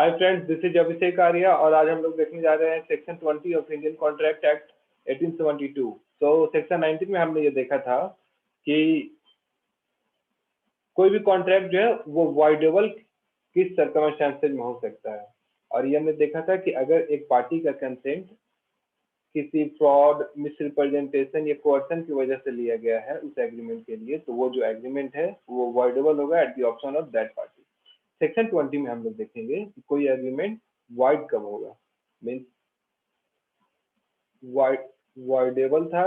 Hi friends, this is अभिषेक आर्या और आज हम लोग देखने जा रहे हैं section 20 of Indian contract act 1872। तो सेक्शन 19 में हमने ये देखा था कि कोई भी कॉन्ट्रैक्ट जो है वो वॉइडेबल किस सर्कमस्टेंसेज में हो सकता है। और ये हमने देखा था कि अगर एक पार्टी का कंसेंट किसी फ्रॉड, मिसरिप्रेजेंटेशन या कोर्सन की वजह से लिया गया है उस एग्रीमेंट के लिए, तो वो जो एग्रीमेंट है वो वॉइडेबल होगा at the option of that party. Section 20 में हम लोग देखेंगे कि कोई एग्रीमेंट वाइड कब होगा, मीन्स वाइडेबल था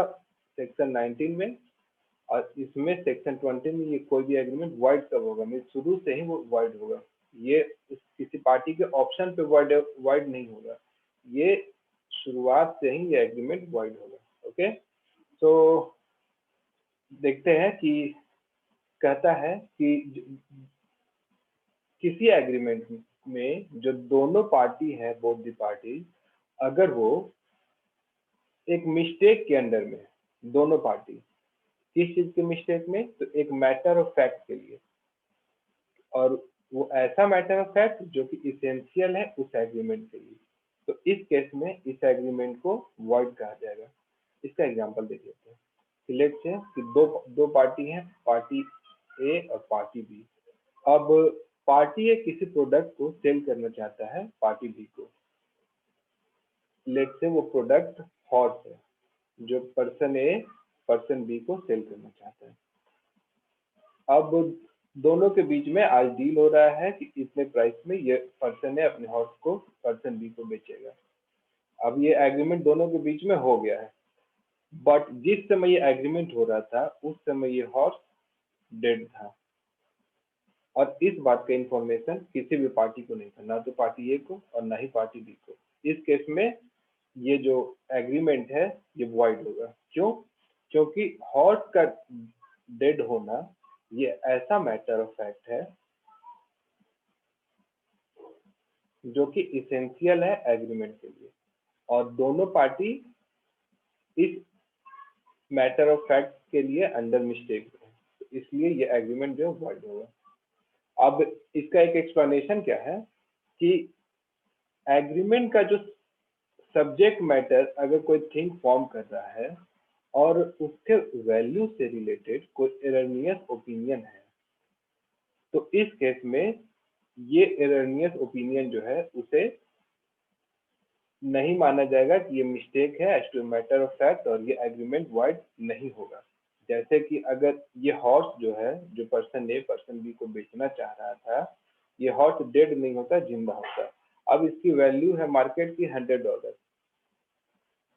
सेक्शन 19 में, और इसमें सेक्शन 20 में ये कोई भी एग्रीमेंट वाइड कब होगा, मीन्स शुरू से ही वो वाइड होगा। ये किसी पार्टी के ऑप्शन पे वाइड नहीं होगा, ये शुरुआत से ही ये एग्रीमेंट वाइड होगा। ओके, तो देखते हैं कि कहता है कि किसी एग्रीमेंट में जो दोनों पार्टी है, बोथ दी पार्टी, अगर वो एक मिस्टेक के अंडर में, दोनों पार्टी किस चीज के मिस्टेक में, तो एक मैटर ऑफ फैक्ट के लिए, और वो ऐसा मैटर ऑफ फैक्ट जो कि इसेंशियल है उस एग्रीमेंट के लिए, तो इस केस में इस एग्रीमेंट को वॉइड कहा जाएगा। इसका एग्जांपल देख लेते हैं। लेट्स से कि दो पार्टी हैं, पार्टी ए और पार्टी बी। अब पार्टी ए किसी प्रोडक्ट को सेल करना चाहता है पार्टी बी को। लेट्स से वो प्रोडक्ट हॉर्स है जो पर्सन ए पर्सन बी को सेल करना चाहता है। अब दोनों के बीच में आज डील हो रहा है कि इतने प्राइस में ये पर्सन ए अपने हॉर्स को पर्सन बी को बेचेगा। अब ये एग्रीमेंट दोनों के बीच में हो गया है, बट जिस समय ये एग्रीमेंट हो रहा था उस समय ये हॉर्स डेड था, और इस बात का इंफॉर्मेशन किसी भी पार्टी को नहीं था, ना तो पार्टी ए को और ना ही पार्टी बी को। इस केस में ये जो एग्रीमेंट है ये वॉइड होगा। क्यों? क्योंकि हॉर्स का डेड होना ये ऐसा मैटर ऑफ फैक्ट है जो कि इसेंशियल है एग्रीमेंट के लिए, और दोनों पार्टी इस मैटर ऑफ फैक्ट के लिए अंडर मिस्टेक है, तो इसलिए ये एग्रीमेंट जो वॉइड होगा। अब इसका एक एक्सप्लेनेशन क्या है कि एग्रीमेंट का जो सब्जेक्ट मैटर अगर कोई थिंग फॉर्म कर रहा है और उसके वैल्यू से रिलेटेड कोई एरनियस ओपिनियन है, तो इस केस में ये एरनियस ओपिनियन जो है उसे नहीं माना जाएगा कि ये मिस्टेक है as to matter of fact, और ये एग्रीमेंट वाइड नहीं होगा। जैसे कि अगर ये हॉर्स जो है जो पर्सन ए पर्सन बी को बेचना चाह रहा था, ये हॉर्स डेड नहीं होता, जिंदा होता। अब इसकी वैल्यू है मार्केट की $100,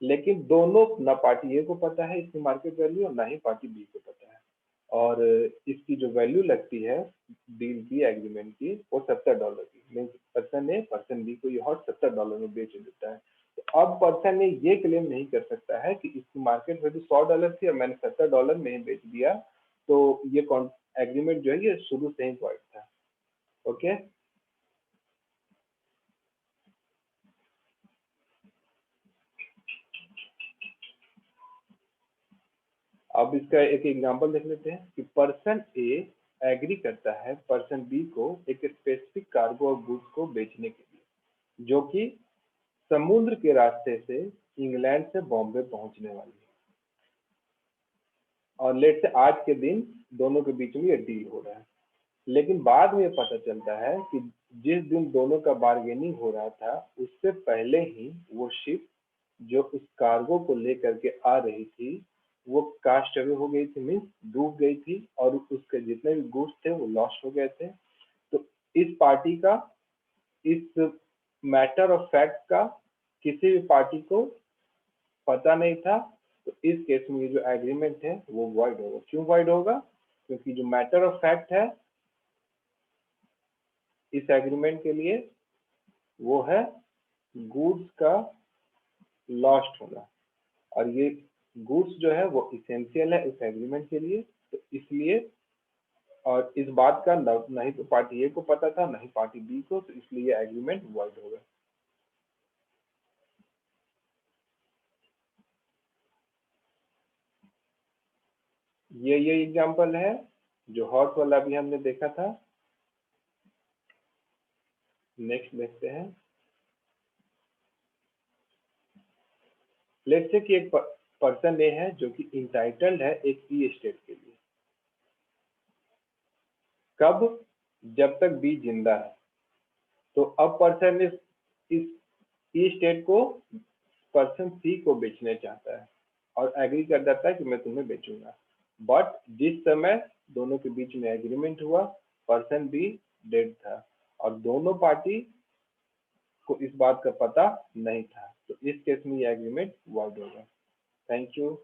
लेकिन दोनों, ना पार्टी ए को पता है इसकी मार्केट वैल्यू और ना ही पार्टी बी को पता है, और इसकी जो वैल्यू लगती है डील की, एग्रीमेंट की, वो $70 की। Means person A person B को ये हॉर्स $70 में बेच देता है। तो अब पर्सन ए ये क्लेम नहीं कर सकता है कि इसकी मार्केट वैल्यू $100 थी और मैंने $70 में ही बेच दिया, तो ये एग्रीमेंट जो है ये शुरू से ही वॉइड था। ओके, अब इसका एक एग्जांपल देख लेते हैं कि पर्सन ए एग्री करता है पर्सन बी को एक स्पेसिफिक कार्गो और गुड्स को बेचने के लिए, जो कि समुद्र के रास्ते से इंग्लैंड से बॉम्बे पहुंचने वाली है। और लेट से आज के दिन दोनों के बीच में ये डील हो रहा है, लेकिन बाद में पता चलता है कि जिस दिन दोनों का बार्गेनिंग हो रहा था उससे पहले ही वो शिप जो उस कार्गो को लेकर के आ रही थी वो कास्ट अवे हो गई थी, मीन्स डूब गई थी, और उसके जितने भी गुड्स थे वो लॉस्ट हो गए थे। तो इस पार्टी का, इस मैटर ऑफ फैक्ट का किसी भी पार्टी को पता नहीं था, तो इस केस में ये जो एग्रीमेंट है वो वॉइड होगा। क्यों वॉइड होगा? क्योंकि जो मैटर ऑफ फैक्ट है इस एग्रीमेंट के लिए वो है गुड्स का लॉस्ट होना, और ये गुड्स जो है वो इसेंशियल है इस एग्रीमेंट के लिए, तो इसलिए, और इस बात का ना ही तो पार्टी ए को पता था ना ही पार्टी बी को, तो इसलिए एग्रीमेंट वॉइड होगा। ये एग्जांपल है जो हॉर्स वाला भी हमने देखा था। नेक्स्ट देखते हैं। लेट्स से कि एक पर्सन ए है जो कि इंटाइटल्ड है एक ई स्टेट के लिए। कब? जब तक बी जिंदा है। तो अब पर्सन इस ई स्टेट को पर्सन सी को बेचने चाहता है और एग्री कर देता है कि मैं तुम्हें बेचूंगा। बट जिस समय दोनों के बीच में एग्रीमेंट हुआ, पर्सन बी डेड था और दोनों पार्टी को इस बात का पता नहीं था, तो इस केस में ये एग्रीमेंट वॉइड होगा। Thank you.